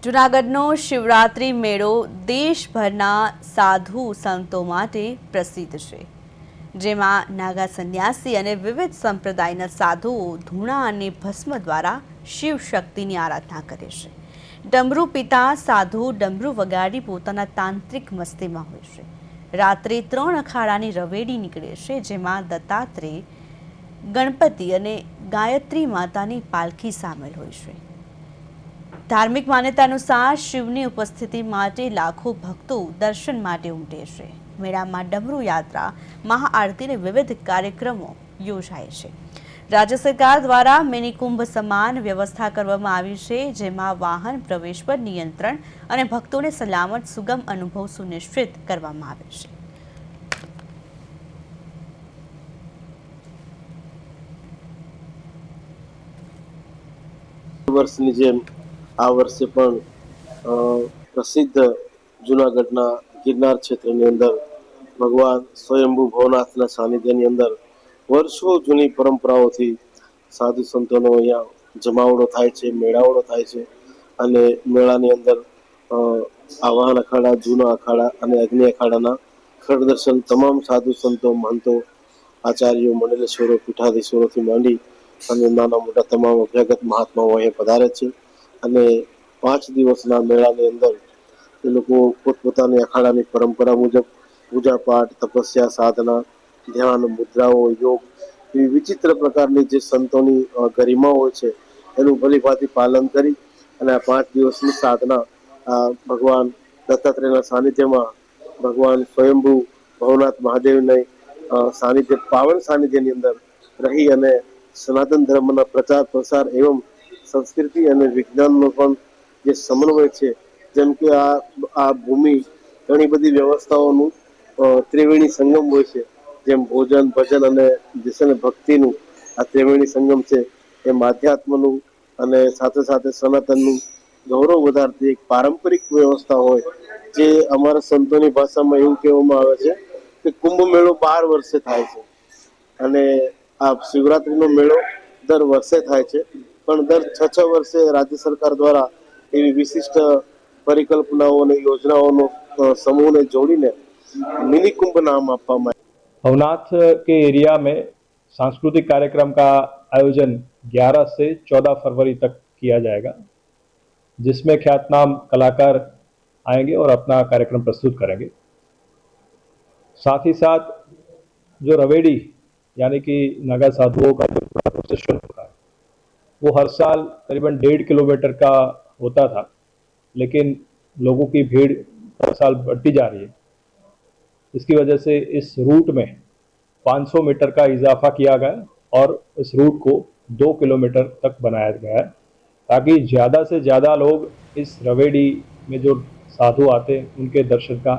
જૂનાગઢનો શિવરાત્રિ મેળો દેશભરના સાધુ સંતો માટે પ્રસિદ્ધ છે, જેમાં નાગા સંન્યાસી અને વિવિધ સંપ્રદાયના સાધુઓ ધૂણા અને ભસ્મ દ્વારા શિવ શક્તિની આરાધના કરે છે. ડમરૂ પિતા સાધુ ડમરૂ વગાડી પોતાના તાંત્રિક મસ્તીમાં હોય છે. રાત્રે 3 અખાડાની રવેડી નીકળે છે, જેમાં દત્તાત્રેય, ગણપતિ અને ગાયત્રી માતાની પાલખી સામેલ હોય છે. ધાર્મિક માન્યતા અનુસાર શિવની ઉપસ્થિતિ માટે લાખો ભક્તો દર્શન માટે ઉમટે છે. મેળામાં ડમરૂ યાત્રા, મહાઆરતી અને વિવિધ કાર્યક્રમો યોજાય છે. રાજ્ય સરકાર દ્વારા મિની કુંભ સમાન વ્યવસ્થા કરવામાં આવી છે, જેમાં વાહન પ્રવેશ પર નિયંત્રણ અને ભક્તોને સલામત સુગમ અનુભવ સુનિશ્ચિત કરવામાં આવે છે. વર્ષની જેમ આ વર્ષે પણ પ્રસિદ્ધ જૂનાગઢના ગિરનાર ક્ષેત્રની અંદર ભગવાન સ્વયંભૂ ભવનાથના સાનિધ્યની અંદર વર્ષો જૂની પરંપરાઓથી સાધુ સંતોનો અહીંયા જમાવડો થાય છે, મેળાવડો થાય છે. અને મેળાની અંદર આવાહન અખાડા, જૂના અખાડા અને અગ્નિ અખાડાના ખડ દર્શન તમામ સાધુ સંતો, મહંતો, આચાર્યો, મંડલેશ્વરો, પીઠાધીશ્વરોથી માંડી અને નાના મોટા તમામ અભ્યાગત મહાત્માઓ અહીંયા પધારે છે. અને 5 દિવસના મેળાની અંદર એ લોકો પોતપોતાની અખાડાની પરંપરા મુજબ પૂજા પાઠ, તપસ્યા, સાધના, ધ્યાન, મુદ્રાઓ, યોગ એવી વિચિત્ર પ્રકારની જે સંતોની ગરિમા હોય છે એનું ભલીભાંતિ પાલન કરી અને આ 5 દિવસની સાધના ભગવાન દત્તાત્રેયના સાનિધ્યમાં ભગવાન સ્વયંભૂ ભવનાથ મહાદેવને સાનિધ્ય, પાવન સાનિધ્યની અંદર રહી અને સનાતન ધર્મના પ્રચાર પ્રસાર એવં સંસ્કૃતિ અને વિજ્ઞાનનો પણ જે સમન્વય છે, જેમ કે આ ભૂમિ ઘણી બધી વ્યવસ્થાઓનું ત્રિવેણી સંગમ હોય છે, જેમ ભોજન, ભજન અને જે ભક્તિનું આ ત્રિવેણી સંગમ છે, એમ આધ્યાત્મનું અને સાથે સાથે સનાતનનું ગૌરવ વધારતી એક પારંપરિક વ્યવસ્થા હોય, જે અમારા સંતોની ભાષામાં એવું કહેવામાં આવે છે કે કુંભ મેળો 12 વર્ષે થાય છે અને આ શિવરાત્રીનો મેળો દર વર્ષે થાય છે. પણ દર 6 વર્ષે રાજ્ય સરકાર દ્વારા એવી વિશિષ્ટ પરિકલ્પનાઓ અને યોજનાઓનો समूह ने जोड़ीने मिनी कुंभ नाम આપવામાં भवनाथ के एरिया में सांस्कृतिक कार्यक्रम का आयोजन 11 से 14 फरवरी तक किया जाएगा, जिसमें ख्यातनाम कलाकार आएंगे और अपना कार्यक्रम प्रस्तुत करेंगे. साथ ही साथ जो रवेड़ी यानी कि नागा साधुओं का जो प्रोसेशन होता है वो हर साल करीबन 1.5 किलोमीटर का होता था, लेकिन लोगों की भीड़ हर साल बढ़ती जा रही है. इसकी वजह से इस रूट में 500 मीटर का इजाफा किया गया और इस रूट को 2 किलोमीटर तक बनाया गया है, ताकि ज़्यादा से ज़्यादा लोग इस रवेड़ी में जो साधु आते हैं उनके दर्शन का